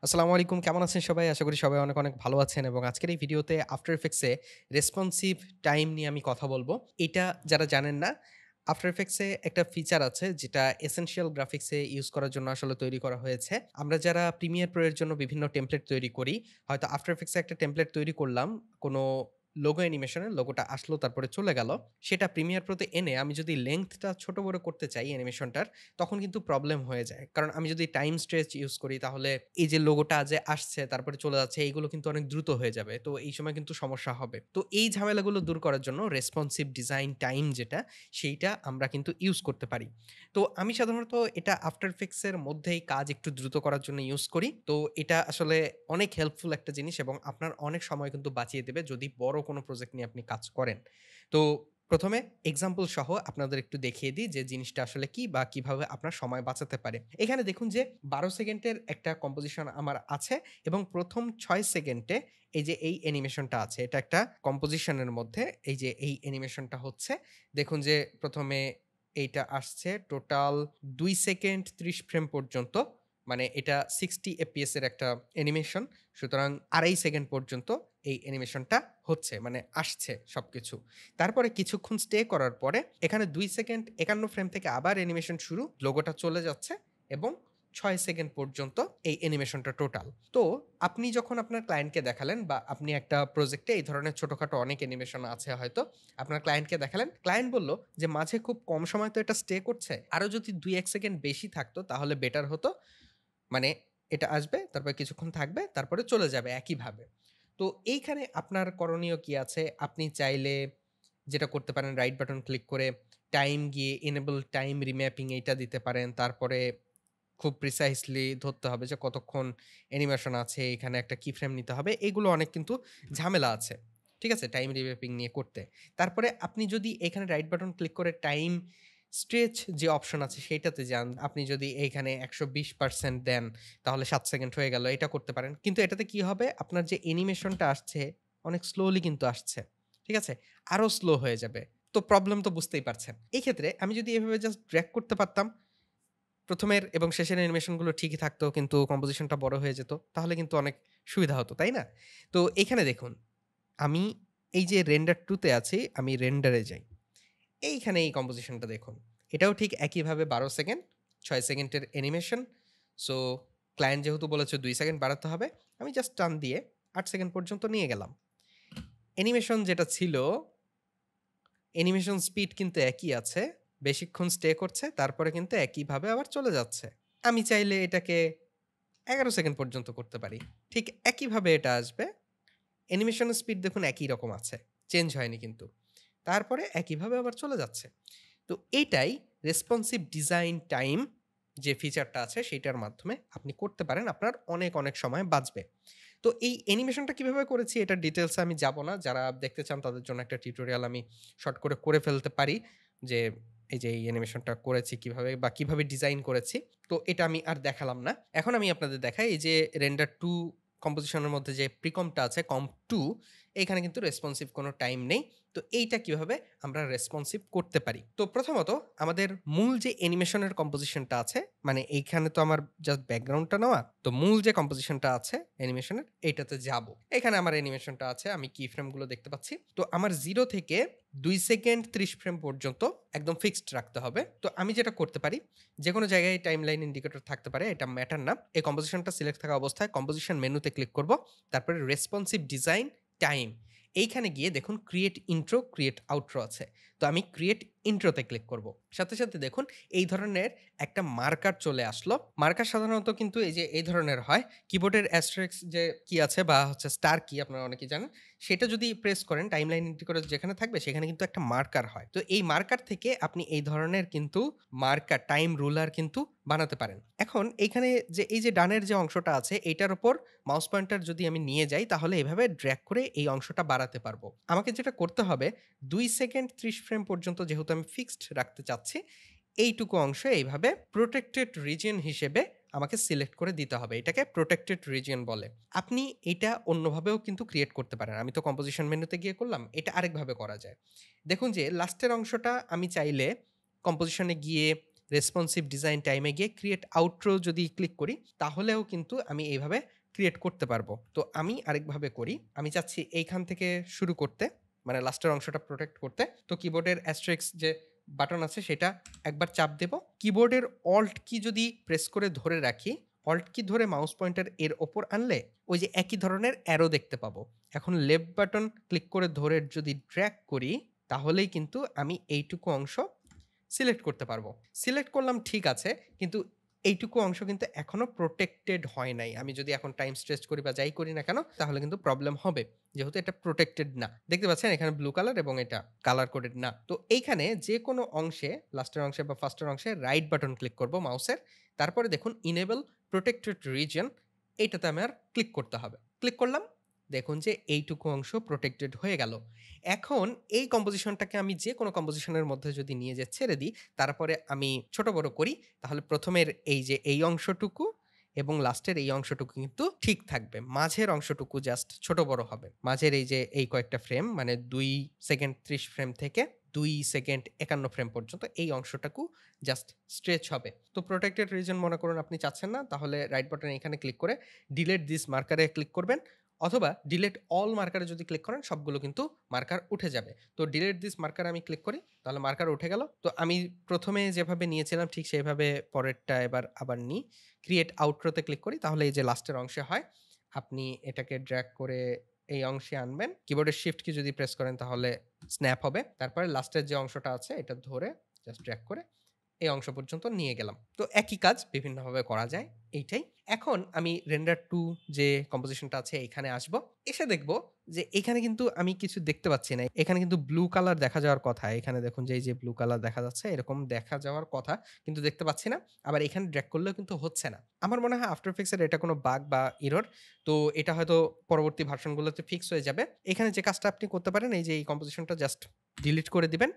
আসসালামু আলাইকুম। কেমন আছেন সবাই? আশা করি সবাই অনেক ভালো আছেন এবং আজকের এই ভিডিওতে আফটার ইফেক্টস এ রেসপন্সিভ টাইম নিয়ে আমি কথা বলব। এটা যারা জানেন না, আফটার ইফেক্টস এ একটা ফিচার আছে যেটা এসেনশিয়াল গ্রাফিক্স এ ইউজ করার জন্য আসলে তৈরি করা হয়েছে। আমরা যারা প্রিমিয়ার প্রো এর জন্য বিভিন্ন টেমপ্লেট তৈরি করি, হয়তো আফটার ইফেক্টস এ একটা টেমপ্লেট তৈরি করলাম, কোনো লোগো অ্যানিমেশন এর লোগোটা আসলো তারপরে চলে গেল। সেটা প্রিমিয়ার প্রোতে এনে আমি যদি লেংথটা ছোট বড় করতে চাই অ্যানিমেশনটার, তখন কিন্তু প্রবলেম হয়ে যায়। কারণ আমি যদি টাইম স্ট্রেচ ইউজ করি তাহলে এই যে লোগোটা যে আসছে তারপরে চলে যাচ্ছে এইগুলো কিন্তু অনেক দ্রুত হয়ে যাবে। তো এই সময় কিন্তু সমস্যা হবে। তো এই ঝামেলাগুলো দূর করার জন্য রেসপন্সিভ ডিজাইন টাইম যেটা সেইটা আমরা কিন্তু ইউজ করতে পারি। তো আমি সাধারণত এটা আফটার ইফেক্টস এর মধ্যেই কাজ একটু দ্রুত করার জন্য ইউজ করি। তো এটা আসলে অনেক হেল্পফুল একটা জিনিস এবং আপনার অনেক সময় কিন্তু বাঁচিয়ে দেবে যদি বড় কোনো প্রজেক্ট নিয়ে আপনি কাজ করেন। তো ১ম এ এক্সাম্পল সহ আপনাদের একটু দেখিয়ে দিই যে জিনিসটা আসলে কি বা কিভাবে আপনার সময় বাঁচাতে পারে। এখানে দেখুন যে ১২ সেকেন্ডের একটা কম্পোজিশন আমার আছে এবং ১ম ৬ সেকেন্ডে এই যে এই অ্যানিমেশনটা আছে। এটা একটা কম্পোজিশনের মধ্যে এই যে এই অ্যানিমেশনটা হচ্ছে। দেখুন যে ১ম এ এইটা আসছে টোটাল ২ সেকেন্ড ৩০ ফ্রেম পর্যন্ত। মানে এটা 60 এফপিএস এর একটা অ্যানিমেশন। সুতরাং ২.৫ সেকেন্ড পর্যন্ত এই অ্যানিমেশনটা হচ্ছে মানে আসছে সবকিছু। তারপরে কিছুক্ষণ স্টে করার পরে এখানে ২ সেকেন্ড ৫১ ফ্রেম থেকে আবার অ্যানিমেশন শুরু। লোগোটা চলে যাচ্ছে এবং ৬ সেকেন্ড পর্যন্ত এই অ্যানিমেশনটা টোটাল। তো আপনি যখন আপনার ক্লায়েন্টকে দেখালেন বা আপনি একটা প্রজেক্টে এই ধরনের ছোটখাটো অনেক অ্যানিমেশন আছে হয়তো। আপনার ক্লায়েন্টকে দেখালেন। ক্লায়েন্ট বলল যে, "মাঝে খুব কম সময় তো এটা স্টে করছে। আরো যদি ২-১ সেকেন্ড বেশি থাকতো তাহলে বেটার হতো। মানে এটা আসবে, তারপরে কিছুক্ষণ থাকবে, তারপরে চলে যাবে একইভাবে।" তো এইখানে আপনার করণীয় কি আছে? আপনি চাইলে যেটা করতে পারেন রাইট বাটন ক্লিক করে টাইম গিয়ে এনেবল টাইম রিম্যাপিং এইটা দিতে পারেন। তারপরে খুব প্রিসাইজলি ধরতে হবে যে কতক্ষণ অ্যানিমেশন আছে, এখানে একটা কি ফ্রেম নিতে হবে। এগুলো অনেক কিন্তু ঝামেলা আছে। ঠিক আছে? টাইম রিম্যাপিং নিয়ে করতে। তারপরে আপনি যদি এখানে রাইট বাটন ক্লিক করে টাইম স্ট্রেচ যে অপশন আছে সেইটাতে যান। আপনি যদি এইখানে ১২০% দেন তাহলে ৭ সেকেন্ড হয়ে গেল। এটা করতে পারেন। কিন্তু এটাতে কি হবে? আপনার যে অ্যানিমেশনটা আসছে অনেক স্লোলি কিন্তু আসছে। ঠিক আছে? আরো স্লো হয়ে যাবে। তো প্রবলেম তো বুঝতেই পারছেন। এই ক্ষেত্রে আমি যদি এভাবে জাস্ট ড্রাগ করতে পারতাম, ১ম এর এবং শেষের অ্যানিমেশনগুলো ঠিকই থাকতো কিন্তু কম্পোজিশনটা বড় হয়ে যেত। তাহলে কিন্তু অনেক সুবিধা হতো, তাই না? তো এখানে দেখুন, আমি এই যে রেন্ডার 2 তে আছি, আমি রেন্ডারে যাই। এইখানে এই কম্পোজিশনটা দেখুন। এটাও ঠিক একইভাবে ১২ সেকেন্ড, ৬ সেকেন্ডের অ্যানিমেশন। সো ক্লায়েন্ট যেহেতু বলেছে ২ সেকেন্ড বাড়াতে হবে, আমি জাস্ট টান দিয়ে ৮ সেকেন্ড পর্যন্ত নিয়ে গেলাম। অ্যানিমেশন যেটা ছিল, অ্যানিমেশন স্পিড কিন্তু একই আছে। বেশিক্ষণ স্টে করছে, তারপরে কিন্তু একইভাবে আবার চলে যাচ্ছে। আমি চাইলে এটাকে ১১ সেকেন্ড পর্যন্ত করতে পারি। ঠিক একইভাবে এটা আসবে। অ্যানিমেশন স্পিড দেখুন একই রকম আছে। চেঞ্জ হয়নি কিন্তু। তারপরে একইভাবে আবার চলে যাচ্ছে। তো এইটাই রেসপন্সিভ ডিজাইন টাইম যে ফিচারটা আছে সেইটার মাধ্যমে আপনি করতে পারেন। আপনার অনেক সময় বাঁচবে। তো এই অ্যানিমেশনটা কিভাবে করেছি এটার ডিটেইলস এ আমি যাব না। যারা দেখতে চান তাদের জন্য একটা টিউটোরিয়াল আমি শর্ট করে ফেলতে পারি। যে এই যে এই অ্যানিমেশনটা করেছি কিভাবে বা কিভাবে ডিজাইন করেছি। তো এটা আমি আর দেখালাম না। এখন আমি আপনাদের দেখাই এই যে রেন্ডার 2 কম্পোজিশন এর মধ্যে যে প্রিকম্প টা আছে কম্প 2 এখানে কিন্তু রেসপন্সিভ কোনো টাইম নেই। তো এইটা কিভাবে আমরা রেসপন্সিভ করতে পারি। তো প্রথমত আমাদের মূল যে অ্যানিমেশনের কম্পোজিশনটা আছে, মানে এইখানে তো আমার জাস্ট ব্যাকগ্রাউন্ডটা নেওয়া। তো মূল যে কম্পোজিশনটা আছে অ্যানিমেশনের এইটাতে যাবো। এখানে আমার অ্যানিমেশনটা আছে। আমি কি ফ্রেম গুলো দেখতে পাচ্ছি। তো আমার 0 থেকে ২ সেকেন্ড ৩০ ফ্রেম পর্যন্ত একদম ফিক্সড রাখতে হবে। তো আমি যেটা করতে পারি, যেকোনো জায়গায় টাইমলাইন ইন্ডিকেটর থাকতে পারে। এটা ম্যাটার না। এই কম্পোজিশনটা সিলেক্ট থাকা অবস্থায় কম্পোজিশন মেনুতে ক্লিক করব। তারপরে রেসপন্সিভ ডিজাইন টাইম এইখানে গিয়ে দেখুন ক্রিয়েট ইন্ট্রো, ক্রিয়েট আউট্রো আছে। তো আমি ক্রিয়েট ইন্ট্রোতে ক্লিক করব। সাথে দেখুন এই ধরনের একটা মার্কার চলে আসলো। মার্কার সাধারণত কিন্তু এই যে এই ধরনের হয়। কিবোর্ডের অ্যাস্টেরিস্ক যে কি আছে বা হচ্ছে স্টার কি আপনারা অনেকেই জানেন। সেটা যদি প্রেস করেন টাইমলাইন ইন্ডিকেটর যেখানে থাকবে সেখানে কিন্তু একটা মার্কার হয়। তো এই মার্কার থেকে আপনি এই ধরনের কিন্তু মার্কার টাইম রুলার কিন্তু বানাতে পারেন। এখন এইখানে যে এই যে ডানের যে অংশটা আছে এইটার উপর মাউস পয়েন্টার যদি আমি নিয়ে যাই তাহলে এভাবে ড্র্যাগ করে এই অংশটা বাড়াতে পারবো। আমাকে যেটা করতে হবে ২ সেকেন্ড ৩০ ফ্রেম পর্যন্ত যেহেতু আমি ফিক্সড রাখতে চাচ্ছি, এইটুকু অংশ এইভাবে প্রটেক্টেড রিজিয়ন হিসেবে আমাকে সিলেক্ট করে দিতে হবে। এটাকে প্রটেক্টেড রিজিয়ন বলে। আপনি এটা অন্যভাবেও কিন্তু ক্রিয়েট করতে পারেন। আমি তো কম্পোজিশন মেনুতে গিয়ে করলাম। এটা আরেকভাবে করা যায়। দেখুন যে লাস্টের অংশটা আমি চাইলে কম্পোজিশন এ গিয়ে রেসপন্সিভ ডিজাইন টাইমে গিয়ে ক্রিয়েট আউটরো যদি ক্লিক করি, তাহলেও কিন্তু আমি এইভাবে ক্রিয়েট করতে পারবো। তো আমি আরেকভাবে করি। আমি চাচ্ছি এইখান থেকে শুরু করতে, মানে লাস্টের অংশটা প্রোটেক্ট করতে। তো কিবোর্ডের অ্যাস্টেরিস্ক যে বাটন আছে সেটা একবার চাপ দেব। কিবোর্ডের অল্ট কি যদি প্রেস করে ধরে রাখি, অল্ট কি ধরে মাউস পয়েন্টার এর ওপর আনলে ওই যে একই ধরনের অ্যারো দেখতে পাবো। এখন লেফট বাটন ক্লিক করে ধরে যদি ড্র্যাগ করি, তাহলেই কিন্তু আমি এইটুকু অংশ সিলেক্ট করতে পারবো। সিলেক্ট করলাম ঠিক আছে, কিন্তু এইটুকু অংশ কিন্তু এখনো প্রোটেক্টেড হয় নাই। আমি যদি এখন টাইম স্ট্রেচ করি বা যাই করি না কেন, তাহলে কিন্তু প্রবলেম হবে। যেহেতু এটা প্রোটেক্টেড না। দেখতে পাচ্ছেন এখানে ব্লু কালার এবং এটা কালার কোডেড না। তো এইখানে যে কোনো অংশে, লাস্টের অংশে বা ফার্স্টের অংশে রাইট বাটন ক্লিক করব মাউসের। তারপরে দেখুন ইনেবল প্রোটেক্টেড রিজিয়ন, এইটাতে আমার ক্লিক করতে হবে। ক্লিক করলাম, দেখুন যে এইটুকু অংশ প্রোটেক্টেড হয়ে গেল। এখন এই কম্পোজিশনটাকে আমি যে কোনো কম্পোজিশনের মধ্যে যদি নিয়ে যেয়ে ছেড়ে দিই, তারপরে আমি ছোট বড় করি, তাহলে প্রথমের এই যে এই অংশটুকু এবং লাস্টের এই অংশটুকু কিন্তু ঠিক থাকবে। মাঝের অংশটুকু জাস্ট ছোট বড় হবে। মাঝের এই যে এই কয়েকটা ফ্রেম, মানে ২ সেকেন্ড ৩০ ফ্রেম থেকে ২ সেকেন্ড ৫১ ফ্রেম পর্যন্ত এই অংশটাকু জাস্ট স্ট্রেচ হবে। তো প্রোটেক্টেড রিজন মনে করুন আপনি চাচ্ছেন না, তাহলে রাইট বাটন এখানে ক্লিক করে ডিলিট দিস মার্কারে ক্লিক করবেন, অথবা ডিলিট অল মার্কারে যদি ক্লিক করেন সবগুলো কিন্তু মার্কার উঠে যাবে। তো ডিলিট দিস মার্কারে আমি ক্লিক করি, তাহলে মার্কার উঠে গেল। তো আমি প্রথমে যেভাবে নিয়েছিলাম ঠিক সেইভাবে পরেরটা এবার আবার নিই। ক্রিয়েট আউটরোতে ক্লিক করি, তাহলে এই যে লাস্টের অংশে হয়। আপনি এটাকে ড্র্যাগ করে এই অংশে আনবেন। কিবোর্ডের শিফট কি যদি প্রেস করেন তাহলে স্ন্যাপ হবে। তারপরে লাস্টের যে অংশটা আছে এটা ধরে জাস্ট ড্র্যাগ করে এই অংশ পর্যন্ত নিয়ে গেলাম। তো একই কাজ বিভিন্নভাবে করা যায়, এইটাই। এখন আমি রেন্ডার টু যে কম্পোজিশনটা আছে এখানে আসবো। এসে দেখব যে এখানে কিন্তু আমি কিছু দেখতে পাচ্ছি না। এখানে কিন্তু ব্লু কালার দেখা যাওয়ার কথা। এখানে দেখুন যে এই যে ব্লু কালার দেখা যাচ্ছে, এরকম দেখা যাওয়ার কথা কিন্তু দেখতে পাচ্ছি না। আবার এখানে ড্র্যাগ করলেও কিন্তু হচ্ছে না। আমার মনে হয় আফটার এফেক্টস এর এটা কোনো বাগ বা এরর। তো এটা হয়তো পরবর্তী ভার্সনগুলোতে ফিক্স হয়ে যাবে। এখানে যে কাজটা আপনি করতে পারেন, এই যে এই কম্পোজিশনটা জাস্ট ডিলিট করে দিবেন।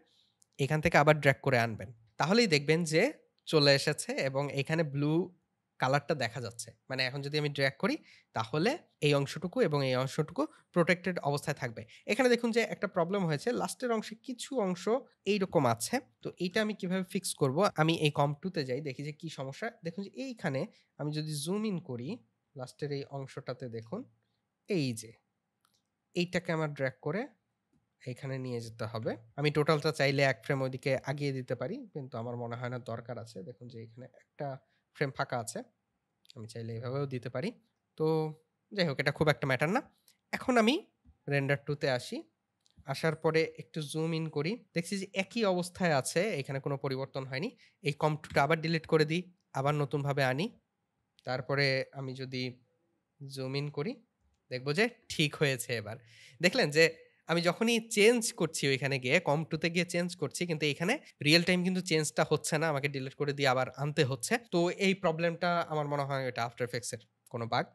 এখান থেকে আবার ড্র্যাগ করে আনবেন। তাহলেই দেখবেন যে চলে এসেছে এবং এখানে ব্লু কালারটা দেখা যাচ্ছে। মানে এখন যদি আমি ড্র্যাগ করি, তাহলে এই অংশটুকু এবং এই অংশটুকু প্রোটেক্টেড অবস্থায় থাকবে। এখানে দেখুন যে একটা প্রবলেম হয়েছে। লাস্টের অংশে কিছু অংশ এইরকম আছে। তো এইটা আমি কিভাবে ফিক্স করব? আমি এই comp2 তে যাই, দেখি যে কি সমস্যা। দেখুন যে এইখানে আমি যদি জুম ইন করি, লাস্টের এই অংশটাতে দেখুন, এই যে এইটাকে আমার ড্র্যাগ করে এখানে নিয়ে যেতে হবে। আমি টোটালটা চাইলে ১ ফ্রেম ওইদিকে আগিয়ে দিতে পারি। কিন্তু আমার মনে হয় না দরকার আছে। দেখুন যে এখানে একটা ফ্রেম ফাঁকা আছে। আমি চাইলে এভাবেও দিতে পারি। তো যাই হোক, এটা খুব একটা ম্যাটার না। এখন আমি রেন্ডার 2 তে আসি। আসার পরে একটু জুম ইন করি। দেখছি যে একই অবস্থায় আছে। এখানে কোনো পরিবর্তন হয়নি। এই comp2 টা আবার ডিলিট করে দিই। আবার নতুনভাবে আনি। তারপরে আমি যদি জুম ইন করি, দেখব যে ঠিক হয়েছে এবার। দেখলেন যে আমি যখনই চেঞ্জ করছি ওইখানে গিয়ে comp2 তে গিয়ে চেঞ্জ করছি, কিন্তু এখানে রিয়াল টাইম কিন্তু চেঞ্জটা হচ্ছে না। আমাকে ডিলিট করে দিয়ে আবার আনতে হচ্ছে। তো এই প্রবলেমটা আমার মনে হয় এটা আফটার এফেক্টস এর কোনো বাগ।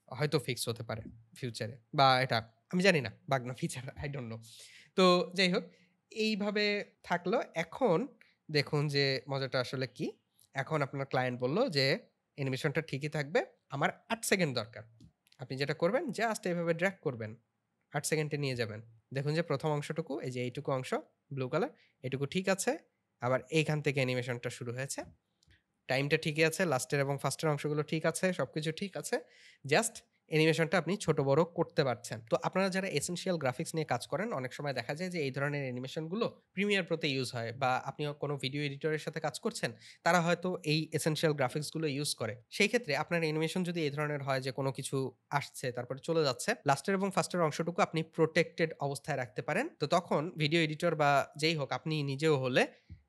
হয়তো ফিক্স হতে পারে ফিউচারে, বা এটা আমি জানি না বাগ না ফিচার, আই ডোন্ট নো। তো যাই হোক, এইভাবে থাকলো। এখন দেখুন যে মজাটা আসলে কি? এখন আপনার ক্লায়েন্ট বলল যে অ্যানিমেশনটা ঠিকই থাকবে। আমার ৮ সেকেন্ড দরকার। আপনি যেটা করবেন জাস্ট এভাবে ড্র্যাগ করবেন। ৮ সেকেন্ডে নিয়ে যাবেন। দেখুন যে ১ম অংশটুকু, এই যে এইটুকু অংশ ব্লু কালার, এটুকু ঠিক আছে। আবার এইখান থেকে অ্যানিমেশনটা শুরু হয়েছে। টাইমটা ঠিকই আছে। লাস্টের এবং ফার্স্টের অংশগুলো ঠিক আছে। সবকিছু ঠিক আছে। জাস্ট অ্যানিমেশনটা আপনি ছোট বড় করতে পারছেন। তো আপনারা যারা এসেনশিয়াল গ্রাফিক্স নিয়ে কাজ করেন, অনেক সময় দেখা যায় যে এই ধরনের অ্যানিমেশনগুলো প্রিমিয়ার প্রোতে ইউজ হয়, বা আপনিও কোনো ভিডিও এডিটরের সাথে কাজ করছেন, তারা হয়তো এই এসেনশিয়াল গ্রাফিক্সগুলো ইউজ করে। সেই ক্ষেত্রে আপনার অ্যানিমেশন যদি এই ধরনের হয় যে কোনো কিছু আসছে তারপরে চলে যাচ্ছে, লাস্টের এবং ফার্স্টের অংশটুকু আপনি প্রোটেক্টেড অবস্থায় রাখতে পারেন। তো তখন ভিডিও এডিটর বা যেই হোক, আপনি নিজেও হলে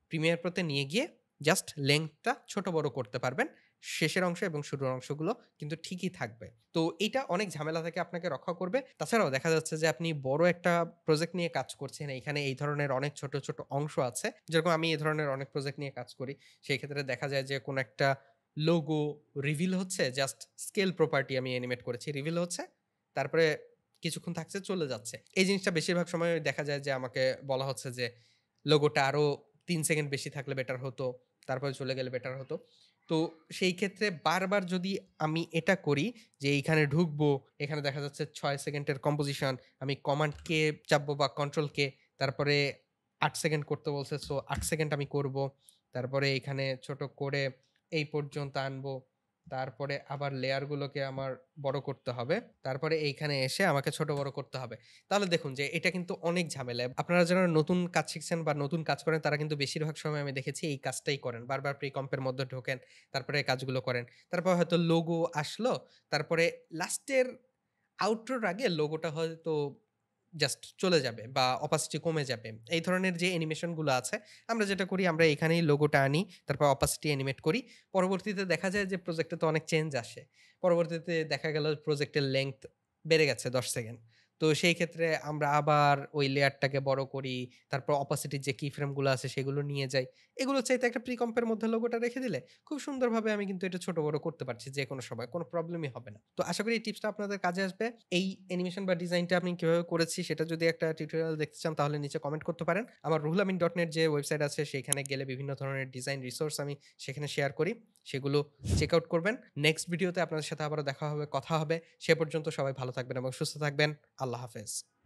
প্রিমিয়ার প্রোতে নিয়ে গিয়ে জাস্ট লেংথটা ছোট বড় করতে পারবেন। শেষের অংশ এবং শুরুর অংশগুলো কিন্তু ঠিকই থাকবে। তো এইটা অনেক ঝামেলা থেকে আপনাকে রক্ষা করবে। তাছাড়াও দেখা যাচ্ছে যে আপনি বড় একটা প্রজেক্ট নিয়ে কাজ করছেন। এইখানে এই ধরনের অনেক ছোট, ছোট অংশ আছে। যেরকম আমি এই ধরনের অনেক প্রজেক্ট নিয়ে কাজ করি। সেই ক্ষেত্রে দেখা যায় যে কোনো একটা লোগো রিভিল হচ্ছে, জাস্ট স্কেল প্রপার্টি আমি অ্যানিমেট করেছি। রিভিল হচ্ছে, তারপরে কিছুক্ষণ থাকছে, চলে যাচ্ছে। এই জিনিসটা বেশিরভাগ সময় দেখা যায় যে আমাকে বলা হচ্ছে যে লোগোটা আরো ৩ সেকেন্ড বেশি থাকলে বেটার হতো। তারপরে চলে গেলে বেটার হতো। তো সেই ক্ষেত্রে বারবার যদি আমি এটা করি যে এইখানে ঢুকবো, এখানে দেখা যাচ্ছে ৬ সেকেন্ডের কম্পোজিশন, আমি কমান্ড কে চাপবো বা কন্ট্রোল কে, তারপরে ৮ সেকেন্ড করতে বলছে, সো ৮ সেকেন্ড আমি করব। তারপরে এখানে ছোট করে এই পর্যন্ত আনবো। তারপরে আবার লেয়ারগুলোকে আমার বড় করতে হবে। তারপরে এইখানে এসে আমাকে ছোট বড় করতে হবে। তাহলে দেখুন যে এটা কিন্তু অনেক ঝামেলা। আপনারা যারা নতুন কাজ শিখছেন বা নতুন কাজ করেন তারা কিন্তু বেশিরভাগ সময় আমি দেখেছি এই কাজটাই করেন। বারবার প্রি-কম্প এর মধ্যে ঢোকেন। তারপরে এই কাজগুলো করেন। তারপর হয়তো লোগো আসলো। তারপরে লাস্টের আউটরোর আগে লোগোটা হয়তো জাস্ট চলে যাবে বা অপাসিটি কমে যাবে। এই ধরনের যে অ্যানিমেশন গুলো আছে, আমরা যেটা করি আমরা এখানেই লোগোটা আনি, তারপর অপাসিটি অ্যানিমেট করি। পরবর্তীতে দেখা যায় যে প্রজেক্টে তো অনেক চেঞ্জ আসে। পরবর্তীতে দেখা গেল প্রজেক্টের লেংথ বেড়ে গেছে ১০ সেকেন্ড। তো সেই ক্ষেত্রে আমরা আবার ওই লেয়ারটাকে বড় করি। তারপর অপাসিটির যে কি ফ্রেম গুলো আছে সেগুলো নিয়ে যাই। এগুলো চাইতে একটা প্রি-কম্প এর মধ্যে লোগোটা রেখে দিলে খুব সুন্দরভাবে আমি কিন্তু এটা ছোট বড় করতে পারছি যেকোনো সময়। কোনো প্রবলেমই হবে না। তো আশা করি এই টিপসটা আপনাদের কাজে আসবে। এই অ্যানিমেশন বা ডিজাইনটা আমি কিভাবে করেছি সেটা যদি একটা টিউটোরিয়াল দেখতে চান তাহলে নিচে কমেন্ট করতে পারেন। আমার ruhulamin.net যে ওয়েবসাইট আছে সেখানে গেলে বিভিন্ন ধরনের ডিজাইন রিসোর্স আমি সেখানে শেয়ার করি। সেগুলো চেক আউট করবেন। নেক্সট ভিডিওতে আপনাদের সাথে আবারও দেখা হবে, কথা হবে। সে পর্যন্ত সবাই ভালো থাকবেন এবং সুস্থ থাকবেন। আল্লাহ হাফেজ।